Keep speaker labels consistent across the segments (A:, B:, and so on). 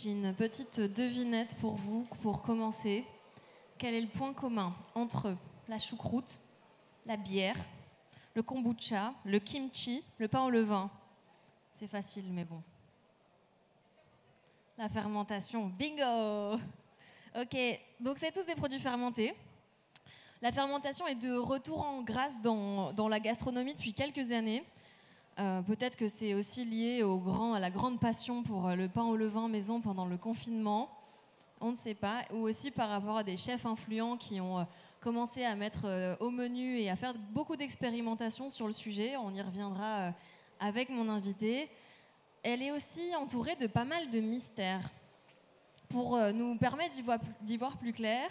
A: J'ai une petite devinette pour vous, pour commencer. Quel est le point commun entre la choucroute, la bière, le kombucha, le kimchi, le pain au levain? C'est facile, mais bon. La fermentation, bingo! Ok, donc c'est tous des produits fermentés. La fermentation est de retour en grâce dans la gastronomie depuis quelques années. Peut-être que c'est aussi lié à la grande passion pour le pain au levain maison pendant le confinement. On ne sait pas. Ou aussi par rapport à des chefs influents qui ont commencé à mettre au menu et à faire beaucoup d'expérimentations sur le sujet. On y reviendra avec mon invité. Elle est aussi entourée de pas mal de mystères. Pour nous permettre d'y voir plus clair,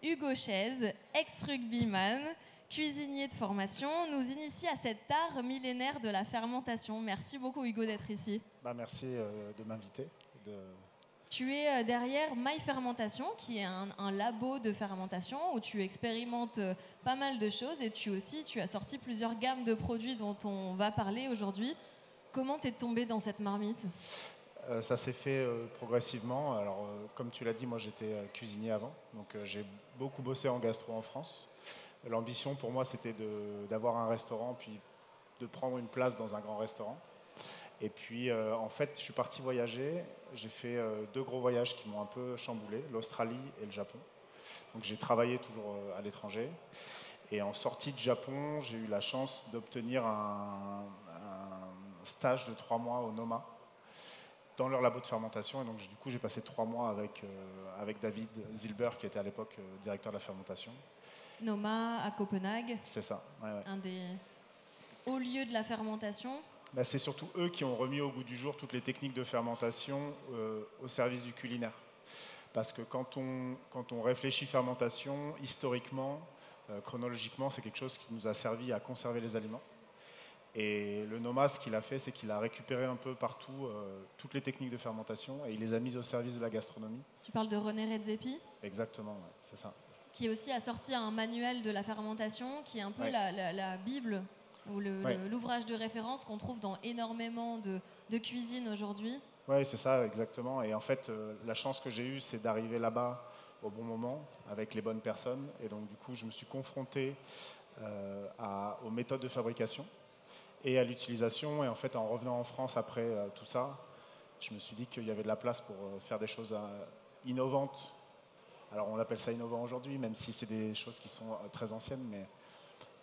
A: Hugo Chaise, ex-rugbyman, cuisinier de formation, nous initie à cet art millénaire de la fermentation. Merci beaucoup Hugo d'être ici.
B: Merci de m'inviter.
A: Tu es derrière My Fermentation, qui est un labo de fermentation où tu expérimentes pas mal de choses et tu as sorti plusieurs gammes de produits dont on va parler aujourd'hui. Comment t'es tombé dans cette marmite ?
B: Ça s'est fait progressivement. Alors, comme tu l'as dit, moi j'étais cuisinier avant, donc j'ai beaucoup bossé en gastro en France. L'ambition pour moi c'était d'avoir un restaurant, puis de prendre une place dans un grand restaurant. Et puis en fait je suis parti voyager, j'ai fait 2 gros voyages qui m'ont un peu chamboulé, l'Australie et le Japon. Donc j'ai travaillé toujours à l'étranger. Et en sortie de Japon, j'ai eu la chance d'obtenir un stage de 3 mois au Noma, dans leur labo de fermentation. Et donc du coup j'ai passé 3 mois avec David Zilber, qui était à l'époque directeur de la fermentation.
A: Noma à Copenhague.
B: C'est ça. Ouais.
A: Un des hauts lieux de la fermentation.
B: C'est surtout eux qui ont remis au goût du jour toutes les techniques de fermentation au service du culinaire. Parce que quand on réfléchit fermentation, historiquement, chronologiquement, c'est quelque chose qui nous a servi à conserver les aliments. Et le Noma, ce qu'il a fait, c'est qu'il a récupéré un peu partout toutes les techniques de fermentation et il les a mises au service de la gastronomie.
A: Tu parles de René Redzepi ?
B: Exactement, ouais, c'est ça.
A: Qui aussi a sorti un manuel de la fermentation, qui est un peu la Bible, ou l'ouvrage de référence qu'on trouve dans énormément de cuisine aujourd'hui.
B: Oui, c'est ça, exactement. Et en fait, la chance que j'ai eue, c'est d'arriver là-bas au bon moment, avec les bonnes personnes. Et donc, du coup, je me suis confronté aux méthodes de fabrication et à l'utilisation. Et en fait, en revenant en France après tout ça, je me suis dit qu'il y avait de la place pour faire des choses innovantes. Alors, on l'appelle ça innovant aujourd'hui, même si c'est des choses qui sont très anciennes, mais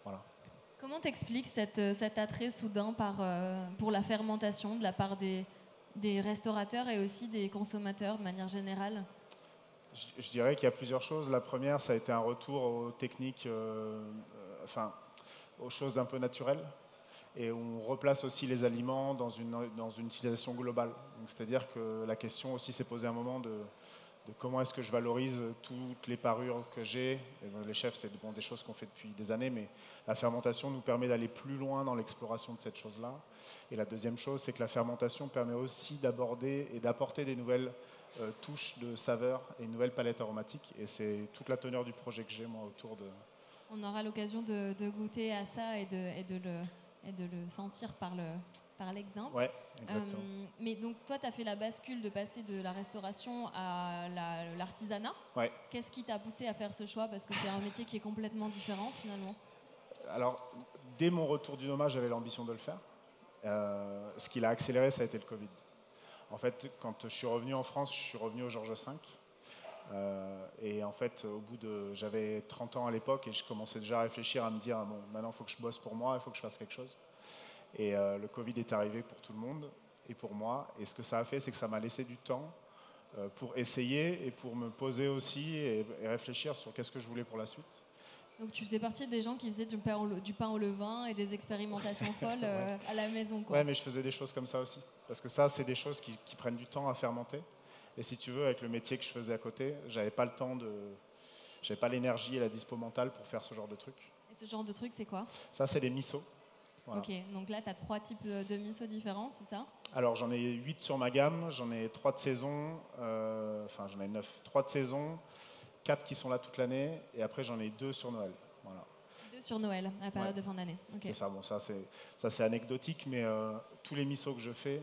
B: voilà.
A: Comment t'expliques cet attrait soudain pour la fermentation de la part des restaurateurs et aussi des consommateurs de manière générale ?
B: Je dirais qu'il y a plusieurs choses. La première, ça a été un retour aux techniques, aux choses un peu naturelles. Et on replace aussi les aliments dans une utilisation globale. C'est-à-dire que la question aussi s'est posée à un moment de comment est-ce que je valorise toutes les parures que j'ai. Les chefs, c'est des choses qu'on fait depuis des années, mais la fermentation nous permet d'aller plus loin dans l'exploration de cette chose-là. Et la deuxième chose, c'est que la fermentation permet aussi d'aborder et d'apporter des nouvelles touches de saveurs et une nouvelle palette aromatique. Et c'est toute la teneur du projet que j'ai, moi, autour de...
A: On aura l'occasion de goûter à ça et de le sentir par l'exemple.
B: Ouais, exactement.
A: Mais donc, toi, tu as fait la bascule de passer de la restauration à l'artisanat.
B: Ouais.
A: Qu'est-ce qui t'a poussé à faire ce choix ? Parce que c'est un métier qui est complètement différent, finalement.
B: Alors, dès mon retour du Noma, j'avais l'ambition de le faire. Ce qui l'a accéléré, ça a été le Covid. En fait, quand je suis revenu en France, je suis revenu au Georges V. Et en fait, j'avais 30 ans à l'époque et je commençais déjà à réfléchir, à me dire bon, maintenant il faut que je bosse pour moi, il faut que je fasse quelque chose. Et le Covid est arrivé pour tout le monde et pour moi. Et ce que ça a fait, c'est que ça m'a laissé du temps pour essayer et pour me poser aussi et réfléchir sur qu'est-ce que je voulais pour la suite.
A: Donc tu faisais partie des gens qui faisaient du pain au levain et des expérimentations folles à la maison, quoi.
B: Ouais, mais je faisais des choses comme ça aussi. Parce que ça, c'est des choses qui prennent du temps à fermenter. Et si tu veux, avec le métier que je faisais à côté, j'avais pas le temps j'avais pas l'énergie et la dispo mentale pour faire ce genre de trucs.
A: Et ce genre de truc, c'est quoi ?
B: Ça, c'est des misos. Voilà.
A: Ok, donc là, tu as 3 types de miso différents, c'est ça ?
B: Alors, j'en ai 8 sur ma gamme, j'en ai 3 de saison, j'en ai 9. 3 de saison, 4 qui sont là toute l'année, et après, j'en ai 2 sur Noël. Voilà.
A: 2 sur Noël, à la période de fin d'année. Okay.
B: C'est ça, bon, ça c'est anecdotique, mais tous les misos que je fais,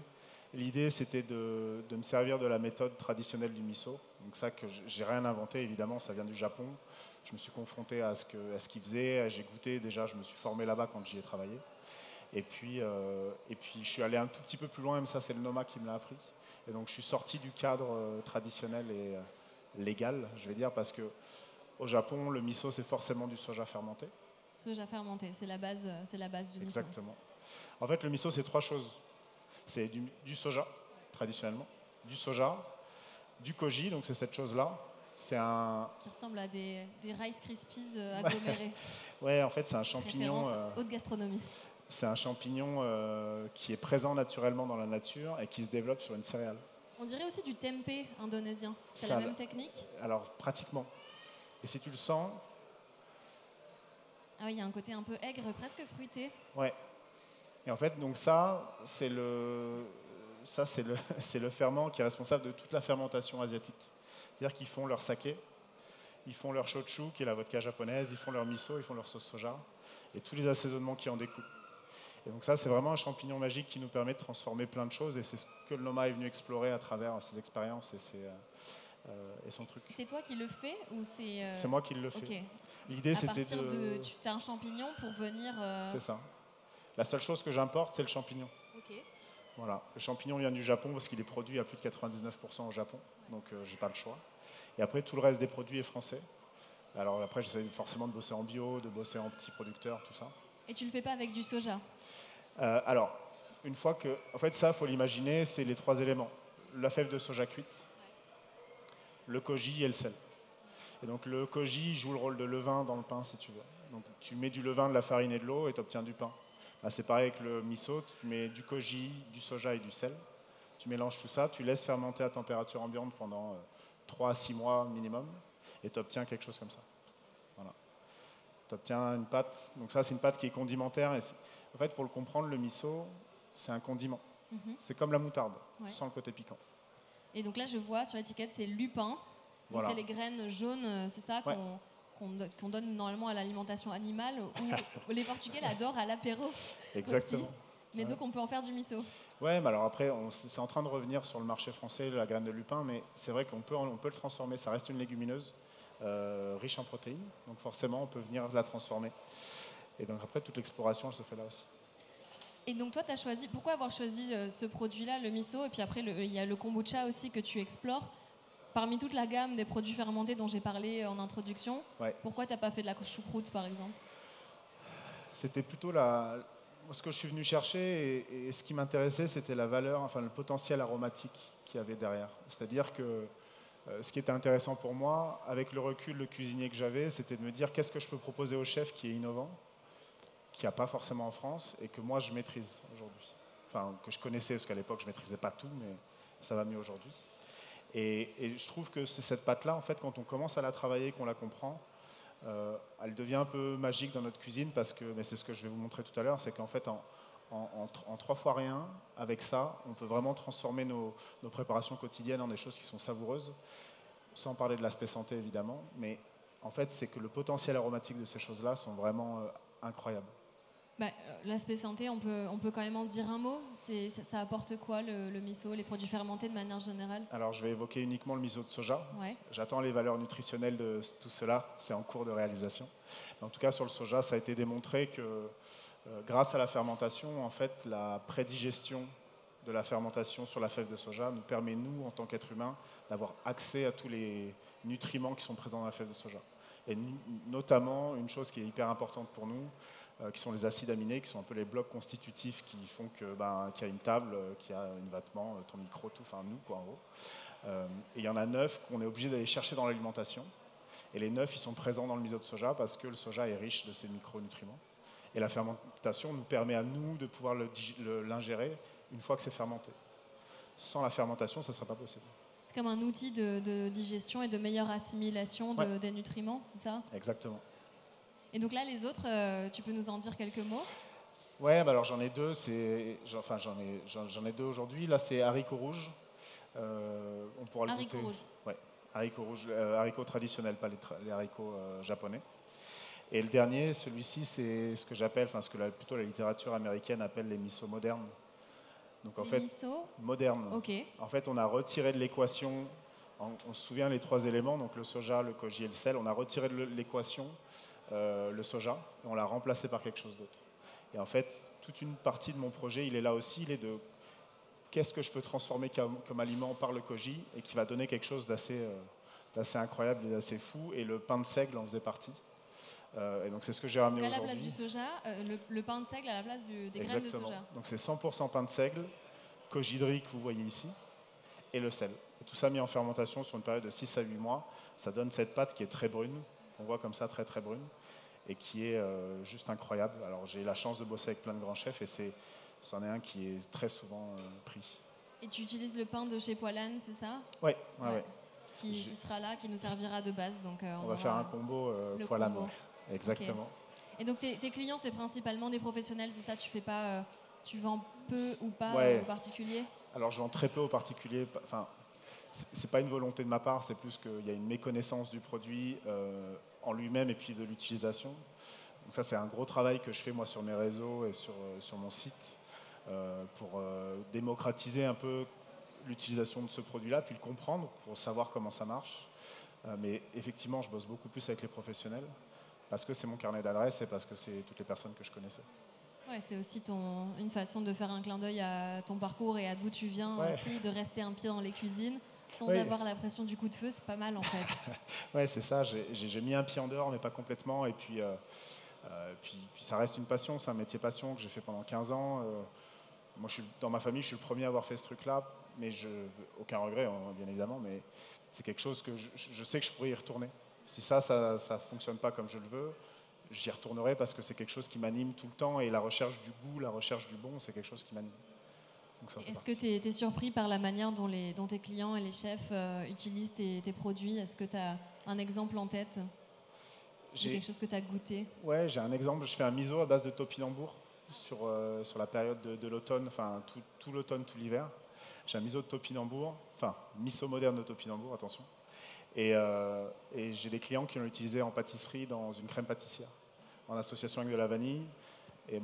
B: L'idée, c'était de me servir de la méthode traditionnelle du miso. Donc ça, que j'ai rien inventé, évidemment, ça vient du Japon. Je me suis confronté à ce qu'ils faisaient, j'ai goûté, déjà, je me suis formé là-bas quand j'y ai travaillé. Et puis, je suis allé un tout petit peu plus loin, même ça, c'est le Noma qui me l'a appris. Et donc, je suis sorti du cadre traditionnel et légal, je vais dire, parce que au Japon, le miso, c'est forcément du soja fermenté.
A: Soja fermenté, c'est la base du miso.
B: Exactement. En fait, le miso, c'est 3 choses. C'est du soja, traditionnellement, du soja, du koji, donc c'est cette chose-là. C'est un...
A: Qui ressemble à des Rice Krispies agglomérés.
B: Ouais, en fait, c'est un champignon...
A: haute gastronomie.
B: C'est un champignon qui est présent naturellement dans la nature et qui se développe sur une céréale.
A: On dirait aussi du tempeh indonésien. C'est la même technique?
B: Alors, pratiquement. Et si tu le sens...
A: Ah oui, il y a un côté un peu aigre, presque fruité.
B: Ouais. Et en fait, donc c'est le ferment qui est responsable de toute la fermentation asiatique. C'est-à-dire qu'ils font leur saké, ils font leur shochu, qui est la vodka japonaise, ils font leur miso, ils font leur sauce soja, et tous les assaisonnements qui en découlent. Et donc ça, c'est vraiment un champignon magique qui nous permet de transformer plein de choses, et c'est ce que le Noma est venu explorer à travers ses expériences et son truc.
A: C'est toi qui le fais ou c'est...
B: C'est moi qui le fais.
A: Okay.
B: L'idée, c'était de...
A: Tu as un champignon pour venir...
B: C'est ça. La seule chose que j'importe, c'est le champignon.
A: Okay.
B: Voilà. Le champignon vient du Japon parce qu'il est produit à plus de 99% au Japon, donc j'ai pas le choix. Et après, tout le reste des produits est français. Alors après, j'essaie forcément de bosser en bio, de bosser en petits producteurs, tout ça.
A: Et tu le fais pas avec du soja?
B: Alors, une fois que... En fait, ça, il faut l'imaginer, c'est les 3 éléments. La fève de soja cuite, le koji et le sel. Et donc le koji joue le rôle de levain dans le pain, si tu veux. Donc tu mets du levain, de la farine et de l'eau et tu obtiens du pain. Là, c'est pareil avec le miso, tu mets du koji, du soja et du sel. Tu mélanges tout ça, tu laisses fermenter à température ambiante pendant 3 à 6 mois minimum et tu obtiens quelque chose comme ça. Voilà. Tu obtiens une pâte. Donc ça, c'est une pâte qui est condimentaire. Et en fait, pour le comprendre, le miso, c'est un condiment. C'est comme la moutarde, sans le côté piquant.
A: Et donc là, je vois sur l'étiquette, c'est lupin.
B: Voilà.
A: C'est les graines jaunes, c'est ça qu'on donne normalement à l'alimentation animale, ou les Portugais l'adorent à l'apéro.
B: Exactement.
A: Aussi. Mais donc on peut en faire du miso.
B: Ouais, mais alors après, c'est en train de revenir sur le marché français, la graine de lupin, mais c'est vrai qu'on peut le transformer. Ça reste une légumineuse riche en protéines, donc forcément, on peut venir la transformer. Et donc après, toute l'exploration, elle se fait là aussi.
A: Et donc toi, pourquoi avoir choisi ce produit-là, le miso, et puis après, il y a le kombucha aussi que tu explores. Parmi toute la gamme des produits fermentés dont j'ai parlé en introduction, pourquoi tu n'as pas fait de la choucroute, par exemple?
B: C'était plutôt ce que je suis venu chercher, et ce qui m'intéressait, c'était la valeur, enfin le potentiel aromatique qu'il y avait derrière. C'est-à-dire que ce qui était intéressant pour moi, avec le recul, le cuisinier que j'avais, c'était de me dire qu'est-ce que je peux proposer au chef qui est innovant, qu'il n'y a pas forcément en France, et que moi je maîtrise aujourd'hui. Enfin, que je connaissais, parce qu'à l'époque je ne maîtrisais pas tout, mais ça va mieux aujourd'hui. Et je trouve que c'est cette pâte-là, en fait, quand on commence à la travailler, qu'on la comprend, elle devient un peu magique dans notre cuisine parce que, mais c'est ce que je vais vous montrer tout à l'heure, c'est qu'en fait, en 3 fois rien, avec ça, on peut vraiment transformer nos préparations quotidiennes en des choses qui sont savoureuses, sans parler de l'aspect santé, évidemment, mais en fait, c'est que le potentiel aromatique de ces choses-là sont vraiment incroyables.
A: L'aspect santé, on peut quand même en dire un mot. Ça apporte quoi le miso, les produits fermentés de manière générale? Alors je vais évoquer uniquement le miso de soja. J'attends les valeurs nutritionnelles de tout cela, c'est en cours de réalisation. En tout cas sur le soja, ça a été démontré que grâce à la fermentation, en fait, la prédigestion de la fermentation sur la fève de soja nous permet, nous, en tant qu'êtres humains, d'avoir accès à tous les nutriments qui sont présents dans la fève de soja. Et notamment, une chose qui est hyper importante pour nous, qui sont les acides aminés, qui sont un peu les blocs constitutifs qui font qu'il y a une table, qu'il y a un vêtement, ton micro, tout, enfin nous, quoi, en gros. Et il y en a 9 qu'on est obligé d'aller chercher dans l'alimentation. Et les 9, ils sont présents dans le miso de soja parce que le soja est riche de ces micronutriments. Et la fermentation nous permet à nous de pouvoir l'ingérer une fois que c'est fermenté. Sans la fermentation, ça ne serait pas possible. C'est comme un outil de digestion et de meilleure assimilation des nutriments, c'est ça? Exactement. Et donc là, les autres, tu peux nous en dire quelques mots? Ouais, alors j'en ai 2. J'en ai 2 aujourd'hui. Là, c'est haricots rouges. On pourra le goûter. Haricots rouges. Ouais, haricots rouges, haricots traditionnels, pas les haricots japonais. Et le dernier, celui-ci, c'est ce que j'appelle, plutôt la littérature américaine appelle les miso modernes.
B: Donc en
A: Les
B: fait,
A: miso,
B: moderne.
A: ok.
B: En fait, on a retiré de l'équation, on se souvient les 3 éléments, donc le soja, le koji et le sel, on a retiré de l'équation le soja et on l'a remplacé par quelque chose d'autre. Et en fait, toute une partie de mon projet, il est là aussi, il est de qu'est-ce que je peux transformer comme aliment par le koji et qui va donner quelque chose d'assez incroyable et d'assez fou. Et le pain de seigle en faisait partie. Et donc c'est ce que j'ai ramené
A: Donc à
B: aujourd'hui.
A: la place du soja, le pain de seigle à la place des graines de
B: Exactement.
A: soja.
B: Donc c'est 100% pain de seigle, koji dri que vous voyez ici, et le sel. Et tout ça mis en fermentation sur une période de 6 à 8 mois. Ça donne cette pâte qui est très brune, qu'on voit comme ça, très très brune, et qui est juste incroyable. Alors j'ai la chance de bosser avec plein de grands chefs, et c'en est un qui est très souvent pris.
A: Et tu utilises le pain de chez Poilane, c'est ça?
B: Ouais.
A: Qui sera là, qui nous servira de base. Donc,
B: on va faire un combo Poilane. Ouais. Exactement.
A: Okay. Et donc tes clients, c'est principalement des professionnels, c'est ça? Tu fais pas, tu vends peu ou pas aux particuliers?
B: Alors je vends très peu aux particuliers. Enfin, c'est pas une volonté de ma part, c'est plus qu'il y a une méconnaissance du produit en lui-même et puis de l'utilisation. Donc ça, c'est un gros travail que je fais moi sur mes réseaux et sur mon site pour démocratiser un peu l'utilisation de ce produit-là, puis le comprendre pour savoir comment ça marche. Mais effectivement, je bosse beaucoup plus avec les professionnels parce que c'est mon carnet d'adresses et parce que c'est toutes les personnes que je connaissais.
A: Ouais, c'est aussi une façon de faire un clin d'œil à ton parcours et à d'où tu viens aussi, de rester un pied dans les cuisines sans avoir la pression du coup de feu, c'est pas mal en fait.
B: Ouais, c'est ça, j'ai mis un pied en dehors mais pas complètement et puis ça reste une passion, c'est un métier passion que j'ai fait pendant 15 ans. Moi, dans ma famille, je suis le premier à avoir fait ce truc-là, mais aucun regret, bien évidemment, mais c'est quelque chose que je sais que je pourrais y retourner. Si ça fonctionne pas comme je le veux, j'y retournerai parce que c'est quelque chose qui m'anime tout le temps et la recherche du goût, la recherche du bon, c'est quelque chose qui m'anime.
A: Est-ce que tu es surpris par la manière dont tes clients et les chefs utilisent tes produits? Est-ce que tu as un exemple en tête? J'ai quelque chose que tu as goûté?
B: Ouais, j'ai un exemple. Je fais un miso à base de topinambour sur la période de l'automne, enfin tout l'automne, tout l'hiver. J'ai un miso de topinambour, enfin miso moderne de topinambour, attention. Et j'ai des clients qui l'ont utilisé en pâtisserie dans une crème pâtissière, en association avec de la vanille. Et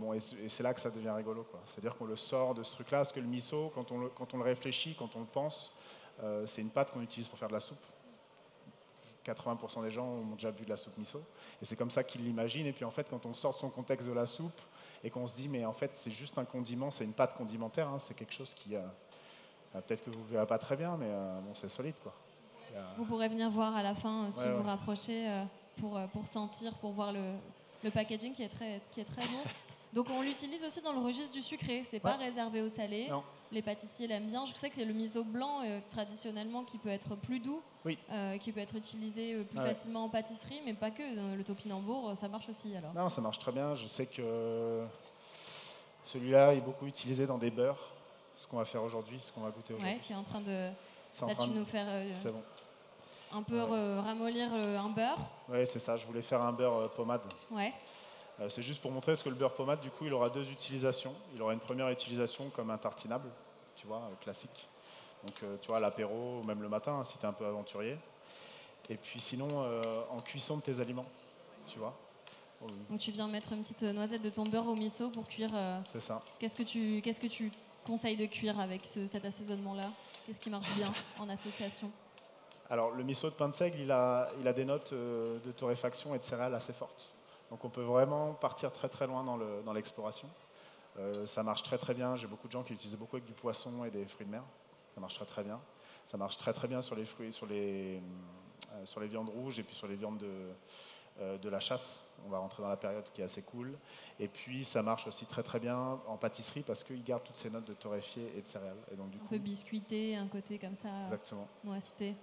B: c'est là que ça devient rigolo, quoi. C'est-à-dire qu'on le sort de ce truc-là, parce que le miso, quand on le réfléchit, quand on le pense, c'est une pâte qu'on utilise pour faire de la soupe. 80% des gens ont déjà bu de la soupe miso. Et c'est comme ça qu'ils l'imaginent. Et puis en fait, quand on sort de son contexte de la soupe et qu'on se dit, mais en fait, c'est juste un condiment, c'est une pâte condimentaire, hein, c'est quelque chose qui... peut-être que vous ne le verrez pas très bien, mais bon, c'est solide, quoi.
A: Vous pourrez venir voir à la fin si vous rapprochez pour sentir, pour voir le packaging qui est très bon. Donc on l'utilise aussi dans le registre du sucré, c'est pas réservé au salé.
B: Non.
A: Les pâtissiers l'aiment bien. Je sais que le miso blanc, traditionnellement, qui peut être plus doux, qui peut être utilisé plus facilement en pâtisserie, mais pas que. Le topinambour, ça marche aussi alors.
B: Non, ça marche très bien. Je sais que celui-là est beaucoup utilisé dans des beurres. Ce qu'on va faire aujourd'hui, ce qu'on va goûter aujourd'hui.
A: Ouais, tu es en train de... Là, tu nous faire un peu ramollir un beurre.
B: Oui, c'est ça. Je voulais faire un beurre pommade.
A: Ouais.
B: C'est juste pour montrer ce que le beurre pommade, du coup, il aura 2 utilisations. Il aura une première utilisation comme un tartinable, tu vois, classique. Donc, tu vois, à l'apéro, ou même le matin, hein, si tu es un peu aventurier. Et puis sinon, en cuisson de tes aliments, tu vois.
A: Donc, tu viens mettre une petite noisette de ton beurre au miso pour cuire.
B: C'est ça.
A: Qu'est-ce que tu conseilles de cuire avec cet assaisonnement-là? Qu'est-ce qui marche bien en association?
B: Alors, le miso de pain de seigle, il a des notes de torréfaction et de céréales assez fortes. Donc on peut vraiment partir très très loin dans l'exploration. Ça marche très très bien. J'ai beaucoup de gens qui l'utilisent beaucoup avec du poisson et des fruits de mer. Ça marche très très bien. Ça marche très très bien sur les fruits, sur les viandes rouges et puis sur les viandes de la chasse. On va rentrer dans la période qui est assez cool. Et puis ça marche aussi très très bien en pâtisserie parce qu'il garde toutes ces notes de torréfié et de céréales. Et donc, du coup,
A: un peu biscuité, un côté comme ça.
B: Exactement.
A: Noisette.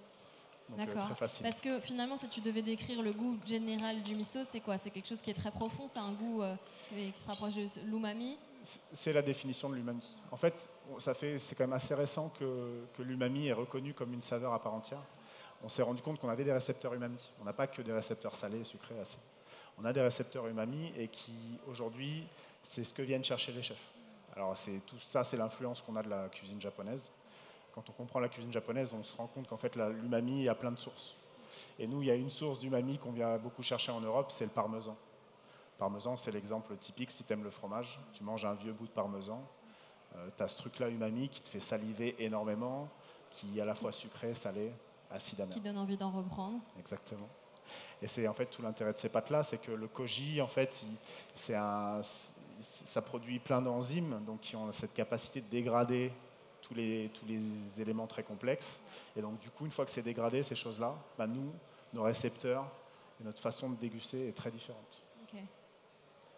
B: D'accord. Très facile.
A: Parce que finalement, si tu devais décrire le goût général du miso, c'est quoi? C'est quelque chose qui est très profond, c'est un goût qui se rapproche de l'umami?
B: C'est la définition de l'umami. En fait, c'est quand même assez récent que l'umami est reconnu comme une saveur à part entière. On s'est rendu compte qu'on avait des récepteurs umami. On n'a pas que des récepteurs salés et sucrés assez. On a des récepteurs umami et qui, aujourd'hui, c'est ce que viennent chercher les chefs. Alors, tout ça, c'est l'influence qu'on a de la cuisine japonaise. Quand on comprend la cuisine japonaise, on se rend compte qu'en fait, l'umami, il y a plein de sources. Et nous, il y a une source d'umami qu'on vient beaucoup chercher en Europe, c'est le parmesan. Le parmesan, c'est l'exemple typique. Si tu aimes le fromage, tu manges un vieux bout de parmesan, Tu as ce truc-là umami qui te fait saliver énormément, qui est à la fois sucré, salé, acide amer.
A: Qui donne envie d'en reprendre.
B: Exactement. Et c'est en fait tout l'intérêt de ces pâtes-là, c'est que le koji, en fait, ça produit plein d'enzymes, donc qui ont cette capacité de dégrader tous les éléments très complexes. Et donc du coup, une fois que c'est dégradé, ces choses-là, bah, nous, nos récepteurs et notre façon de déguster est très différente.
A: Ok.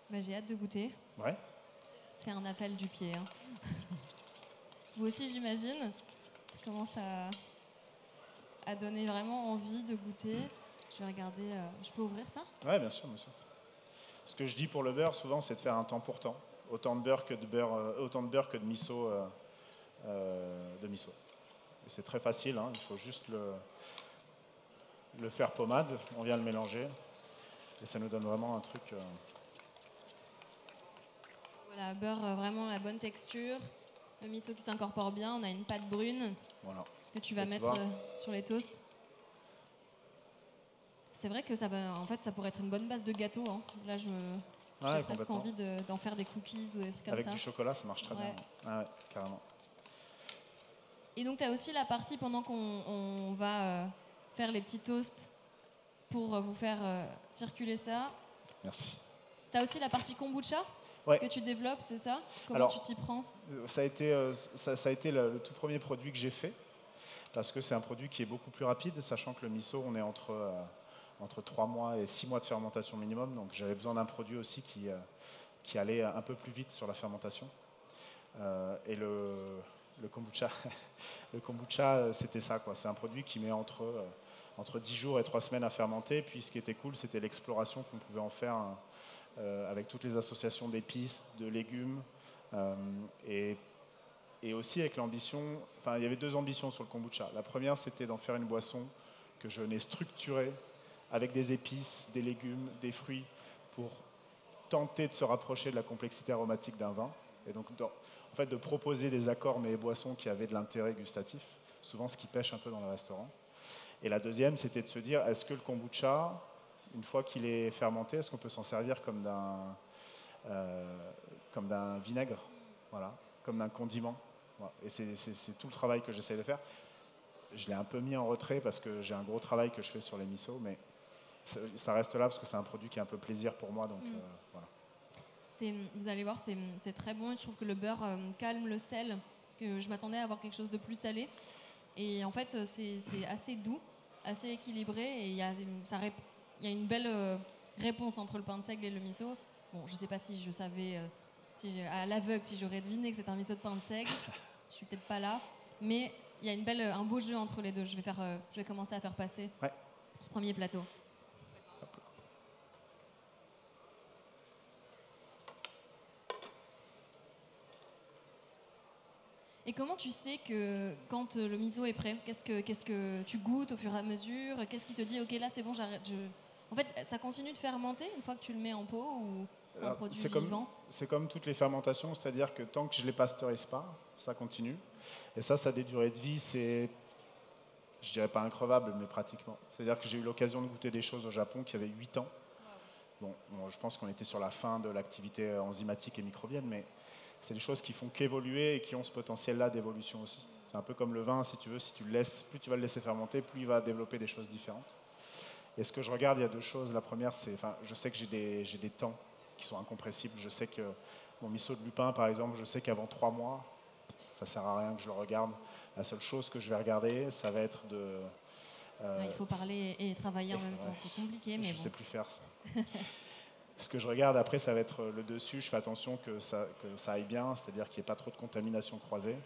A: Bah, j'ai hâte de goûter.
B: Ouais.
A: C'est un appel du pied. Hein. Vous aussi, j'imagine. Ça commence à donner vraiment envie de goûter. Je vais regarder. Je peux ouvrir ça?
B: Ouais, bien sûr, bien sûr. Ce que je dis pour le beurre, souvent, c'est de faire un temps pour temps. Autant de beurre que de miso. Et c'est très facile, hein, il faut juste le faire pommade, on vient le mélanger, et ça nous donne vraiment un truc...
A: Voilà, beurre, vraiment la bonne texture, le miso qui s'incorpore bien, on a une pâte brune
B: Voilà.
A: que tu vas mettre sur les toasts. C'est vrai que ça pourrait être une bonne base de gâteau. Hein. Là, j'ai presque envie d'en faire des cookies ou des trucs comme ça.
B: Avec du chocolat, ça marche très bien. Ah ouais, carrément.
A: Et donc, tu as aussi la partie pendant qu'on va faire les petits toasts pour vous faire circuler ça.
B: Merci.
A: Tu as aussi la partie kombucha que tu développes, c'est ça? Comment tu t'y prends?
B: Ça a été le tout premier produit que j'ai fait, parce que c'est un produit qui est beaucoup plus rapide, sachant que le miso, on est entre 3 mois et 6 mois de fermentation minimum, donc j'avais besoin d'un produit aussi qui allait un peu plus vite sur la fermentation. Et le kombucha, c'était ça, quoi. C'est un produit qui met entre 10 jours et 3 semaines à fermenter. Puis ce qui était cool, c'était l'exploration qu'on pouvait en faire avec toutes les associations d'épices, de légumes. Et aussi avec l'ambition, enfin il y avait 2 ambitions sur le kombucha. La première, c'était d'en faire une boisson que je n'ai structurée avec des épices, des légumes, des fruits, pour tenter de se rapprocher de la complexité aromatique d'un vin. Et donc, en fait, de proposer des accords mais boissons qui avaient de l'intérêt gustatif, souvent ce qui pêche un peu dans le restaurant. Et la deuxième, c'était de se dire, est-ce que le kombucha, une fois qu'il est fermenté, est-ce qu'on peut s'en servir comme d'un vinaigre, voilà, comme d'un condiment. Voilà. Et c'est tout le travail que j'essaie de faire. Je l'ai un peu mis en retrait parce que j'ai un gros travail que je fais sur les misos, mais ça reste là parce que c'est un produit qui est un peu plaisir pour moi, donc voilà.
A: Vous allez voir, c'est très bon. Je trouve que le beurre calme le sel, que je m'attendais à avoir quelque chose de plus salé. Et en fait, c'est assez doux, assez équilibré. Et il y a une belle réponse entre le pain de seigle et le miso. Bon, je ne sais pas si je savais, à l'aveugle, si j'aurais deviné que c'était un miso de pain de seigle. Je suis peut-être pas là. Mais il y a un beau jeu entre les deux. Je vais commencer à faire passer ce premier plateau. Et comment tu sais que quand le miso est prêt, qu'est-ce que tu goûtes au fur et à mesure? Qu'est-ce qui te dit, ok, là c'est bon, j'arrête? En fait, ça continue de fermenter une fois que tu le mets en pot ou c'est un produit vivant?
B: C'est comme toutes les fermentations, c'est-à-dire que tant que je ne les pasteurise pas, ça continue. Et ça a des durées de vie, je dirais pas increvable, mais pratiquement. C'est-à-dire que j'ai eu l'occasion de goûter des choses au Japon qui avaient 8 ans. Bon, je pense qu'on était sur la fin de l'activité enzymatique et microbienne, mais c'est des choses qui font qu'évoluer et qui ont ce potentiel-là d'évolution aussi. C'est un peu comme le vin, si tu veux, plus tu vas le laisser fermenter, plus il va développer des choses différentes. Et ce que je regarde, il y a 2 choses. La première, je sais que j'ai des temps qui sont incompressibles. Je sais que mon miso de lupin, par exemple, je sais qu'avant 3 mois, ça ne sert à rien que je le regarde. La seule chose que je vais regarder, ça va être de...
A: il faut parler et travailler en même temps. C'est compliqué, mais
B: je ne sais plus faire ça. Ce que je regarde après, ça va être le dessus. Je fais attention que ça aille bien, c'est-à-dire qu'il n'y ait pas trop de contamination croisée.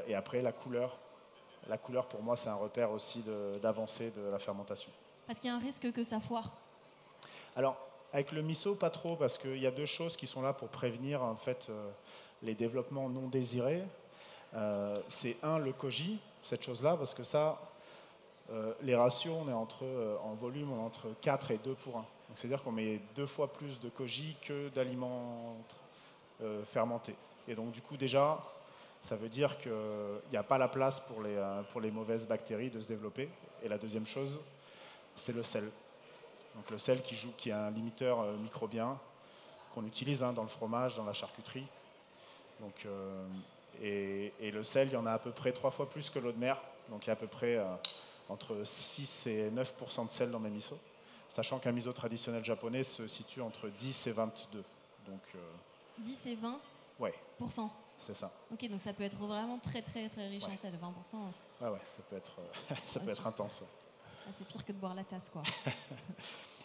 B: Et après, la couleur. La couleur, pour moi, c'est un repère aussi d'avancée de la fermentation.
A: Parce qu'il y a un risque que ça foire.
B: Alors, avec le miso, pas trop, parce qu'il y a 2 choses qui sont là pour prévenir en fait, les développements non désirés. C'est le koji, cette chose-là, parce que ça, les ratios, on est en volume, on est entre 4 et 2 pour 1. Donc, c'est-à-dire qu'on met 2 fois plus de koji que d'aliments fermentés. Et donc, du coup, déjà, ça veut dire qu'il n'y a pas la place pour les mauvaises bactéries de se développer. Et la deuxième chose, c'est le sel. Donc, le sel qui est un limiteur microbien qu'on utilise dans le fromage, dans la charcuterie. Donc, et le sel, il y en a à peu près 3 fois plus que l'eau de mer. Donc il y a à peu près entre 6 et 9% de sel dans mes misos. Sachant qu'un miso traditionnel japonais se situe entre 10 et 22. Donc,
A: 10 et 20
B: ouais,
A: %.
B: c'est ça.
A: Ok, donc ça peut être vraiment très très très riche
B: Ouais.
A: en sel, 20%.
B: Ouais, ça peut être, ça peut être intense. Ouais.
A: Ah, c'est pire que de boire la tasse, quoi.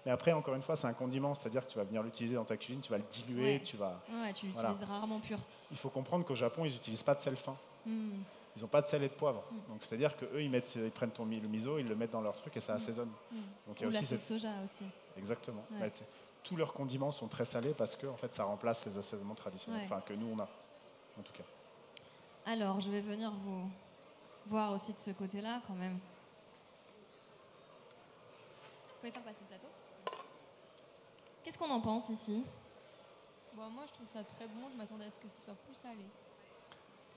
B: Mais après, encore une fois, c'est un condiment, c'est-à-dire que tu vas venir l'utiliser dans ta cuisine, tu vas le diluer,
A: Ouais.
B: tu vas...
A: Ouais, tu
B: Voilà.
A: l'utilises rarement pur.
B: Il faut comprendre qu'au Japon, ils n'utilisent pas de sel fin.
A: Hmm.
B: Ils n'ont pas de sel et de poivre. Donc c'est-à-dire qu'eux, ils prennent le miso, ils le mettent dans leur truc et ça assaisonne. Donc, il y a
A: Ou la
B: aussi
A: sauce soja aussi.
B: Exactement.
A: Ouais.
B: Ouais, tous leurs condiments sont très salés parce que en fait, ça remplace les assaisonnements traditionnels,
A: Ouais.
B: enfin que nous on a, en tout cas.
A: Alors, je vais venir vous voir aussi de ce côté-là, quand même. Vous pouvez faire passer le plateau. Qu'est-ce qu'on en pense ici?
C: Bon, moi, je trouve ça très bon. Je m'attendais à ce que ce soit plus salé.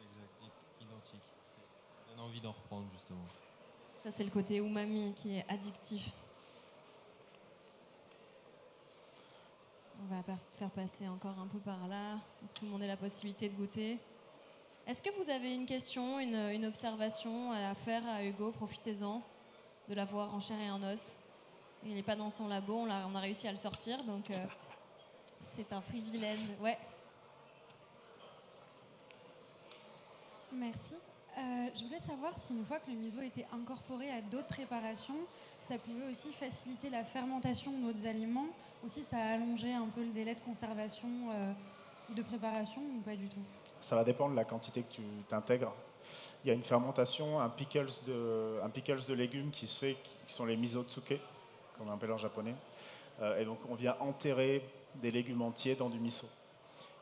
D: Exact, identique. Ça donne envie d'en reprendre, justement.
A: Ça, c'est le côté umami qui est addictif. On va faire passer encore un peu par là, pour que tout le monde ait la possibilité de goûter. Est-ce que vous avez une question, une observation à faire à Hugo? Profitez-en de l'avoir en chair et en os. Il n'est pas dans son labo, on a réussi à le sortir, donc c'est un privilège. Ouais.
E: Merci. Je voulais savoir si une fois que le miso était incorporé à d'autres préparations, ça pouvait aussi faciliter la fermentation d'autres aliments, ou si ça allongeait un peu le délai de conservation de préparation ou pas du tout.
B: Ça va dépendre de la quantité que tu t'intègres. Il y a une fermentation, un pickles de légumes qui se fait, qui sont les misotsuke, comme on appelle en japonais. Et donc on vient enterrer des légumes entiers dans du miso.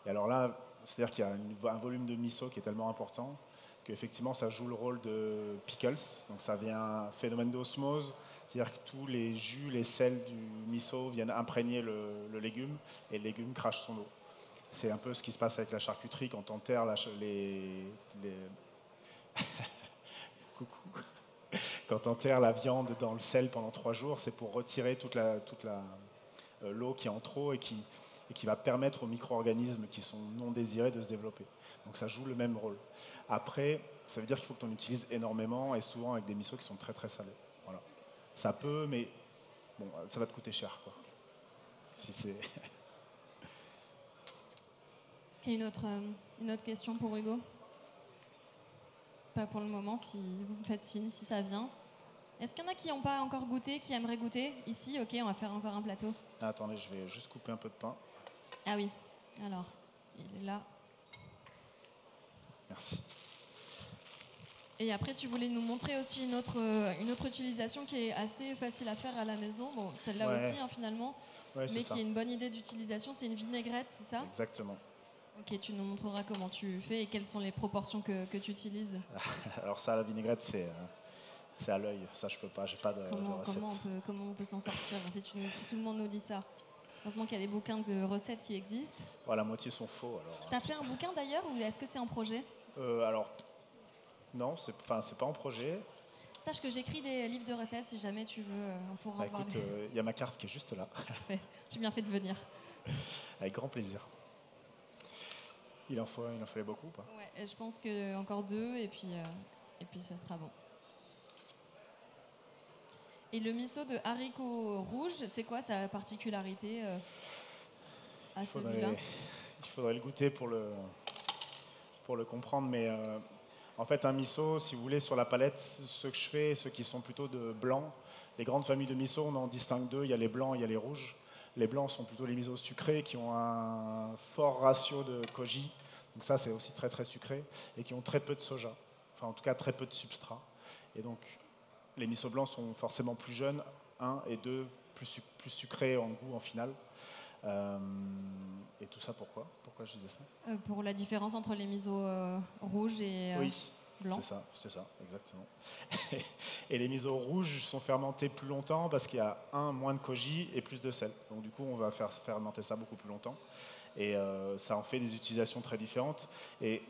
B: Et alors là, c'est-à-dire qu'il y a un volume de miso qui est tellement important qu'effectivement ça joue le rôle de pickles. Donc ça vient un phénomène d'osmose, c'est-à-dire que tous les jus, les sels du miso viennent imprégner le légume et le légume crache son eau. C'est un peu ce qui se passe avec la charcuterie quand on enterre Coucou. Quand on enterre la viande dans le sel pendant 3 jours, c'est pour retirer toute l'eau qui est en trop et qui va permettre aux micro-organismes qui sont non désirés de se développer. Donc ça joue le même rôle. Après, ça veut dire qu'il faut que tu en utilises énormément et souvent avec des misos qui sont très très salés. Voilà. Ça peut, mais bon, ça va te coûter cher, quoi. Si c'est...
A: Est-ce qu'il y a une autre question pour Hugo? Pas pour le moment, si vous me faites signe, si ça vient. Est-ce qu'il y en a qui n'ont pas encore goûté, qui aimeraient goûter? Ici, ok, on va faire encore un plateau.
B: Ah, attendez, je vais juste couper un peu de pain.
A: Ah oui, alors, il est là.
B: Merci.
A: Et après, tu voulais nous montrer aussi une autre utilisation qui est assez facile à faire à la maison. Bon, celle-là
B: Ouais.
A: aussi, hein, finalement,
B: Ouais,
A: mais
B: ça.
A: qui est une bonne idée d'utilisation. C'est une vinaigrette, c'est ça?
B: Exactement.
A: Ok, tu nous montreras comment tu fais et quelles sont les proportions que tu utilises.
B: Alors ça, la vinaigrette, c'est à l'œil. Ça, je peux pas, j'ai pas de recette.
A: Comment on peut s'en sortir si tout le monde nous dit ça? Heureusement qu'il y a des bouquins de recettes qui existent.
B: Ouais, la moitié sont faux. Alors,
A: T'as fait un bouquin d'ailleurs ou est-ce que c'est en projet?
B: alors, non, c'est pas en projet.
A: Sache que j'écris des livres de recettes, si jamais tu veux, on pourra en
B: Écoute,
A: parler.
B: il y a ma carte qui est juste là.
A: Parfait. J'ai bien fait de venir.
B: Avec grand plaisir. Il en fallait beaucoup ou pas?
A: Ouais, je pense que encore 2 et puis ça sera bon. Et le miso de haricots rouges, c'est quoi sa particularité à celui-là?
B: Il faudrait le goûter pour le comprendre, mais en fait un miso, si vous voulez, sur la palette, ceux que je fais, ceux qui sont plutôt de blanc, les grandes familles de miso, on en distingue 2, il y a les blancs et il y a les rouges. Les blancs sont plutôt les misos sucrés qui ont un fort ratio de koji, donc ça c'est aussi très très sucré, et qui ont très peu de soja, enfin en tout cas très peu de substrat. Et donc les misos blancs sont forcément plus jeunes, 1 et 2, plus sucrés en goût en finale. Et tout ça pourquoi je disais ça?
A: Pour la différence entre les misos rouges et
B: Oui,
A: blancs.
B: c'est ça, exactement. Et les misos rouges sont fermentés plus longtemps parce qu'il y a moins de koji et plus de sel. Donc du coup, on va faire fermenter ça beaucoup plus longtemps. Et ça en fait des utilisations très différentes. Et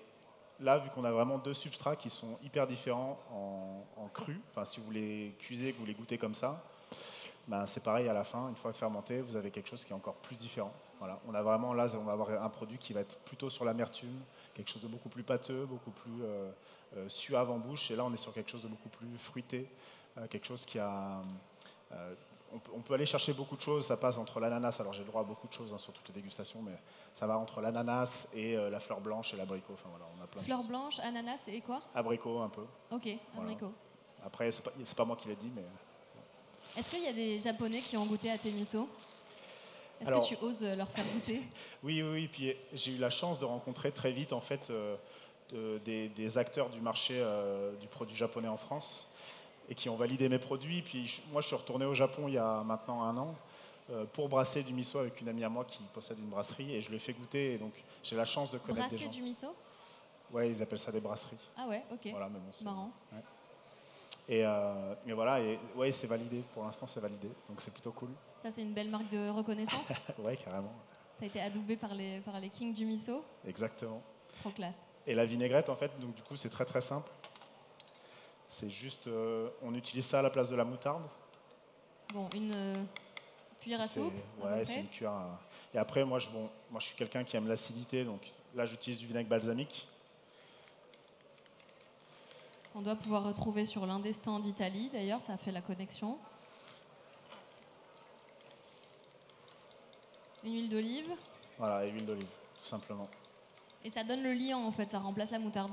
B: là, vu qu'on a vraiment 2 substrats qui sont hyper différents en cru, enfin si vous les cuisez, que vous les goûtez comme ça, ben, c'est pareil à la fin, une fois fermenté, vous avez quelque chose qui est encore plus différent. Voilà. On a vraiment là, on va avoir un produit qui va être plutôt sur l'amertume, quelque chose de beaucoup plus pâteux, beaucoup plus suave en bouche. Et là, on est sur quelque chose de beaucoup plus fruité, quelque chose qui a... on peut aller chercher beaucoup de choses, ça passe entre l'ananas, alors j'ai le droit à beaucoup de choses sur toutes les dégustations, mais ça va entre l'ananas et la fleur blanche et l'abricot. Enfin, voilà, on a plein de
A: Fleur
B: choses.
A: blanche, ananas et quoi?
B: Abricot un peu.
A: Ok,
B: Voilà.
A: abricot.
B: Après, c'est pas moi qui l'ai dit, mais...
A: Est-ce qu'il y a des Japonais qui ont goûté à tes miso? Est-ce
B: Alors-
A: que tu oses leur faire goûter?
B: Oui. Puis j'ai eu la chance de rencontrer très vite en fait des acteurs du marché du produit japonais en France et qui ont validé mes produits. Puis moi, je suis retourné au Japon il y a maintenant 1 an pour brasser du miso avec une amie à moi qui possède une brasserie et je lui ai fait goûter. Et donc j'ai la chance de connaître des
A: Brasser
B: gens.
A: du miso?
B: Ouais, ils appellent ça des brasseries.
A: Ah ouais, ok.
B: Voilà, mais bon, c'est
A: Marrant.
B: ouais. Et voilà, et ouais, c'est validé. Pour l'instant, c'est validé, donc c'est plutôt cool.
A: Ça, c'est une belle marque de reconnaissance.
B: Ouais, carrément.
A: Tu as été adoubé par les kings du miso.
B: Exactement.
A: Trop classe.
B: Et la vinaigrette, en fait, donc du coup, c'est très très simple. C'est juste, on utilise ça à la place de la moutarde.
A: Bon, une cuillère à
B: C'est-
A: soupe, à peu
B: Ouais,
A: près.
B: c'est une cuillère. Et après, moi, je suis quelqu'un qui aime l'acidité, donc là, j'utilise du vinaigre balsamique.
A: On doit pouvoir retrouver sur l'un des stands d'Italie, d'ailleurs, ça a fait la connexion. Une huile d'olive,
B: Voilà, et huile d'olive, tout simplement.
A: et ça donne le liant en fait, ça remplace la moutarde.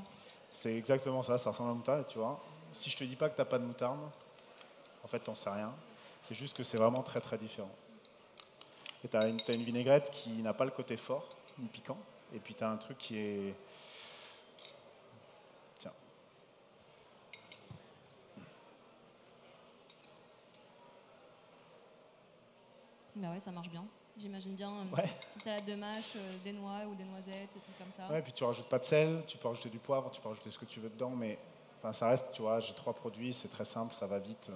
B: C'est exactement ça, ça ressemble à la moutarde, tu vois. Si je te dis pas que t'as pas de moutarde, en fait, t'en sais rien. C'est juste que c'est vraiment très très différent. Et t'as une vinaigrette qui n'a pas le côté fort, ni piquant, et puis t'as un truc qui est... Tiens.
A: Mais ouais, ça marche bien. J'imagine bien une
B: Ouais.
A: petite salade de mâche, des noix ou des noisettes, des trucs comme ça.
B: Ouais, puis tu rajoutes pas de sel, tu peux rajouter du poivre, tu peux rajouter ce que tu veux dedans, mais enfin, ça reste, tu vois, j'ai 3 produits, c'est très simple, ça va vite.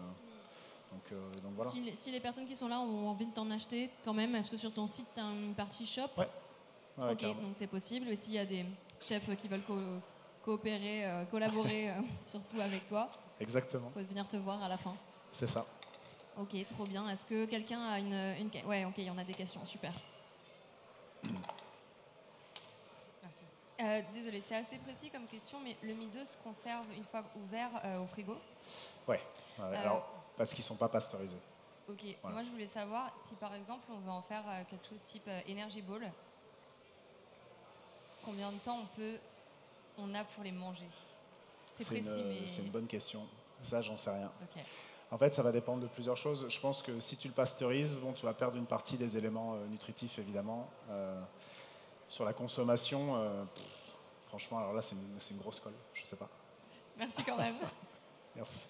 B: Donc voilà.
A: Si les personnes qui sont là ont envie de t'en acheter quand même, est-ce que sur ton site tu as une partie shop?
B: Ouais. Ouais,
A: Ok,
B: carrément.
A: donc c'est possible. Et s'il y a des chefs qui veulent coopérer, collaborer surtout avec toi,
B: Exactement,
A: faut venir te voir à la fin.
B: c'est ça.
A: Ok, trop bien. Est-ce que quelqu'un a une... Ouais, ok, il y en a des questions, super.
C: Merci.
F: Désolée, c'est assez précis comme question, mais le miso se conserve une fois ouvert au frigo.
B: Ouais. Alors, parce qu'ils sont pas pasteurisés.
F: Ok,
B: Voilà.
F: moi je voulais savoir si par exemple on veut en faire quelque chose type Energy Ball, combien de temps on a pour les manger? C'est précis, mais...
B: C'est une bonne question. Ça, j'en sais rien.
F: Ok.
B: En fait, ça va dépendre de plusieurs choses. Je pense que si tu le pasteurises, bon, tu vas perdre une partie des éléments nutritifs, évidemment. Sur la consommation, franchement, alors là, c'est une grosse colle. Je sais pas.
A: Merci quand même.
B: Merci.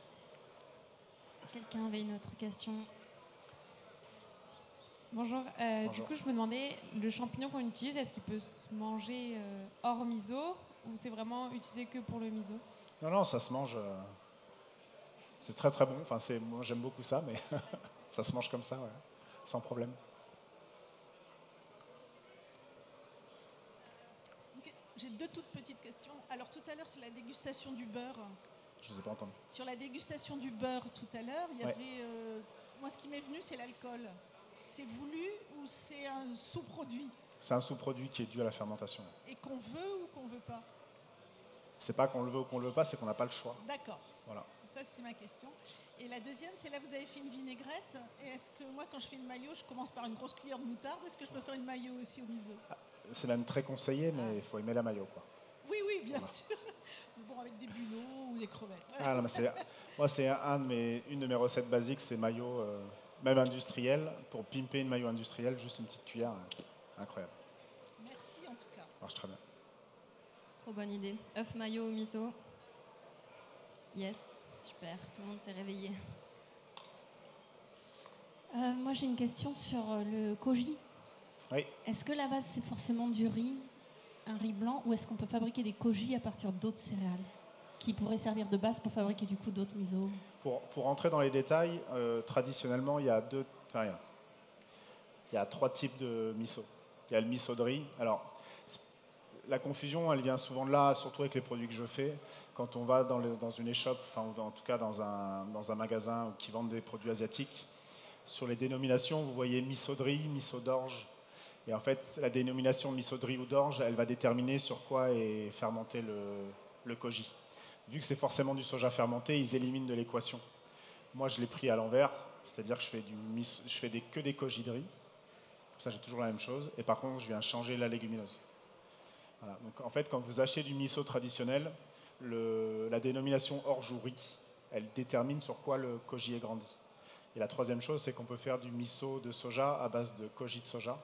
A: Quelqu'un avait une autre question?
E: Bonjour.
B: Bonjour.
E: Du coup, je me demandais, le champignon qu'on utilise, est-ce qu'il peut se manger hors miso ou c'est vraiment utilisé que pour le miso?
B: Non, ça se mange. C'est très très bon. Enfin, moi, j'aime beaucoup ça, mais ça se mange comme ça, ouais, sans problème.
G: Ok, j'ai 2 toutes petites questions. Alors tout à l'heure sur la dégustation du beurre,
B: Je vous ai pas entendu.
G: sur la dégustation du beurre tout à l'heure, il y
B: Ouais.
G: avait, moi ce qui m'est venu c'est l'alcool. C'est voulu ou c'est un sous-produit
B: C'est un sous-produit qui est dû à la fermentation.
G: et qu'on veut ou qu'on veut pas?
B: C'est pas qu'on le veut ou qu'on le veut pas, c'est qu'on n'a pas le choix.
G: D'accord.
B: Voilà.
G: Ça c'était ma question. Et la deuxième, c'est là vous avez fait une vinaigrette. Et est-ce que moi quand je fais une mayo, je commence par une grosse cuillère de moutarde? Est-ce que je peux faire une mayo aussi au miso?
B: C'est même très conseillé, mais il faut aimer la mayo, quoi.
G: Oui, bien sûr. Mais bon, avec des bulots ou des crevettes. Voilà.
B: Ah, non, mais moi, c'est une de mes recettes basiques, c'est mayo, même industriel. Pour pimper une mayo industrielle, juste une petite cuillère, incroyable.
G: Merci en tout cas.
B: Ça marche très bien.
A: Trop bonne idée. œuf mayo au miso. Yes, super. Tout le monde s'est réveillé.
H: Moi, j'ai une question sur le koji.
B: Oui.
H: Est-ce que la base, c'est forcément du riz, un riz blanc, ou est-ce qu'on peut fabriquer des koji à partir d'autres céréales qui pourraient servir de base pour fabriquer du coup d'autres miso?
B: Pour rentrer dans les détails, traditionnellement, il y a 3 types de miso. Il y a le miso de riz. Alors, la confusion, elle vient souvent de là, surtout avec les produits que je fais. Quand on va dans une échoppe, enfin, ou en tout cas dans un magasin qui vend des produits asiatiques, Sur les dénominations, vous voyez miso de riz, miso d'orge. Et en fait, la dénomination miso de riz ou d'orge, elle va déterminer sur quoi est fermenté le koji. Vu que c'est forcément du soja fermenté, ils éliminent de l'équation. Moi, je l'ai pris à l'envers, c'est-à-dire que je fais que des koji de riz. Comme ça, j'ai toujours la même chose. Et par contre, je viens changer la légumineuse. Voilà. Donc, en fait, quand vous achetez du miso traditionnel, la dénomination orge ou riz, elle détermine sur quoi le koji est grandi. Et la troisième chose, c'est qu'on peut faire du miso de soja à base de koji de soja.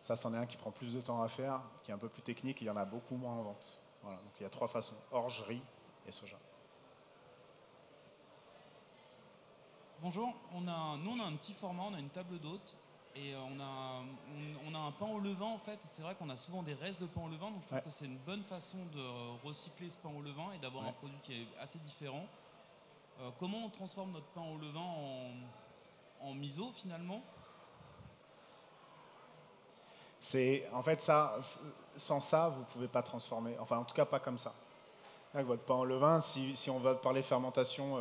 B: Ça, c'en est un qui prend plus de temps à faire, qui est un peu plus technique, et il y en a beaucoup moins en vente. Voilà. Donc, il y a 3 façons, orge, riz et soja.
I: Bonjour, nous on a un petit format, on a une table d'hôte et on a un pain au levain en fait. C'est vrai qu'on a souvent des restes de pain au levain, donc je trouve que c'est une bonne façon de recycler ce pain au levain et d'avoir un produit qui est assez différent. Comment on transforme notre pain au levain en miso finalement?
B: En fait, sans ça, vous ne pouvez pas transformer. Enfin, en tout cas, pas comme ça. Avec votre pain au levain, si on va parler fermentation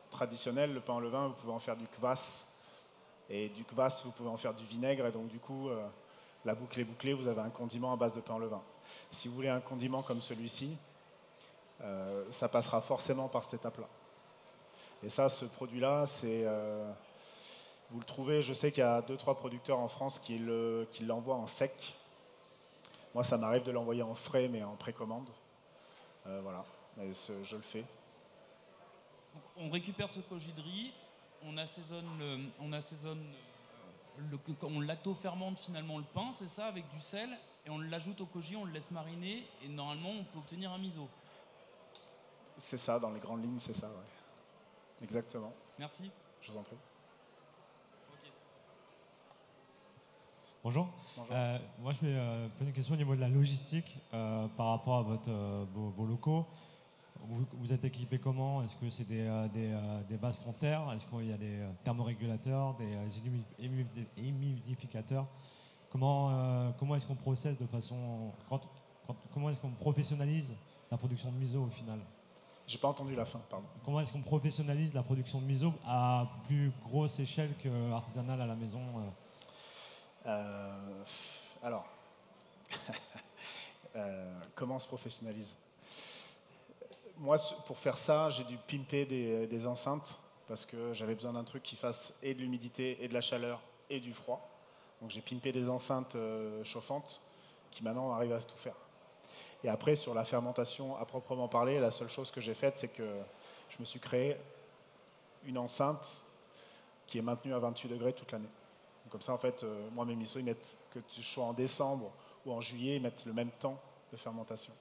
B: traditionnelle, le pain au levain, vous pouvez en faire du kvass. Et du kvass, vous pouvez en faire du vinaigre. Et donc, du coup, la boucle est bouclée, vous avez un condiment à base de pain au levain. Si vous voulez un condiment comme celui-ci, ça passera forcément par cette étape-là. Et ça, ce produit-là, vous le trouvez, je sais qu'il y a 2-3 producteurs en France qui l'envoient en sec. Moi, ça m'arrive de l'envoyer en frais, mais en précommande. Voilà, et je le fais.
I: Donc, on récupère ce koji de riz, on lacto-fermente finalement le pain, c'est ça, avec du sel, et on l'ajoute au koji, on le laisse mariner, et normalement, on peut obtenir un miso.
B: C'est ça, dans les grandes lignes, c'est ça, ouais. Exactement.
I: Merci.
B: Je vous en prie.
J: Bonjour.
B: Bonjour.
J: Moi, je vais poser une question au niveau de la logistique par rapport à vos locaux. Vous êtes équipé comment? Est-ce que c'est des bases compteurs? Est-ce qu'il y a des thermorégulateurs, des humidificateurs? Comment est-ce qu'on procède de façon... Comment est-ce qu'on professionnalise la production de miso au final?
B: J'ai pas entendu la fin, pardon.
J: Comment est-ce qu'on professionnalise la production de miso à plus grosse échelle qu'artisanale à la maison?
B: Alors, comment on se professionnalise? Moi, pour faire ça, j'ai dû pimper des enceintes parce que j'avais besoin d'un truc qui fasse et de l'humidité, et de la chaleur, et du froid. Donc j'ai pimpé des enceintes chauffantes qui maintenant arrivent à tout faire. Et après, sur la fermentation à proprement parler, la seule chose que j'ai faite, c'est que je me suis créé une enceinte qui est maintenue à 28 degrés toute l'année. Comme ça, en fait, moi, mes miso, ils mettent, que tu sois en décembre ou en juillet, ils mettent le même temps de fermentation.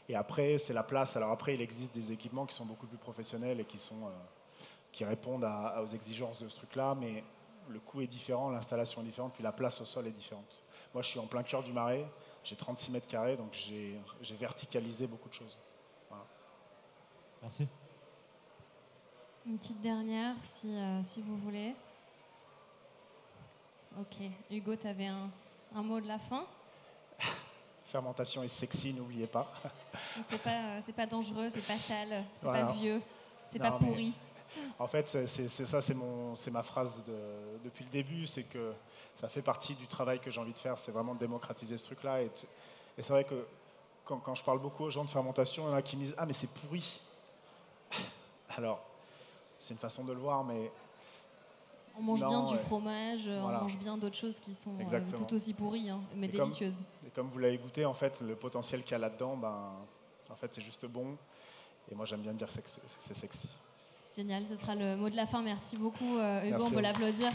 B: Et après, c'est la place. Alors après, il existe des équipements qui sont beaucoup plus professionnels et qui répondent aux exigences de ce truc-là, mais le coût est différent, l'installation est différente, puis la place au sol est différente. Moi, je suis en plein cœur du Marais, j'ai 36 mètres carrés, donc j'ai verticalisé beaucoup de choses. Voilà.
J: Merci.
A: Une petite dernière, si vous voulez. Ok. Hugo, tu avais un mot de la fin?
B: Fermentation est sexy, n'oubliez pas.
A: C'est pas dangereux, c'est pas sale, c'est
B: voilà.
A: Pas vieux, c'est pas pourri.
B: En fait, c'est ma phrase depuis le début, c'est que ça fait partie du travail que j'ai envie de faire, c'est vraiment de démocratiser ce truc-là. Et c'est vrai que quand je parle beaucoup aux gens de fermentation, il y en a qui me disent « Ah, mais c'est pourri !» Alors, c'est une façon de le voir, mais...
A: On mange bien du fromage,
B: voilà.
A: On mange bien d'autres choses qui sont tout aussi pourries, mais
B: et
A: délicieuses.
B: Et comme vous l'avez goûté, en fait, le potentiel qu'il y a là-dedans, en fait, c'est juste bon. Et moi, j'aime bien dire que c'est sexy.
A: Génial, ce sera le mot de la fin. Merci beaucoup, Hugo,
B: Merci
A: on peut l'applaudir.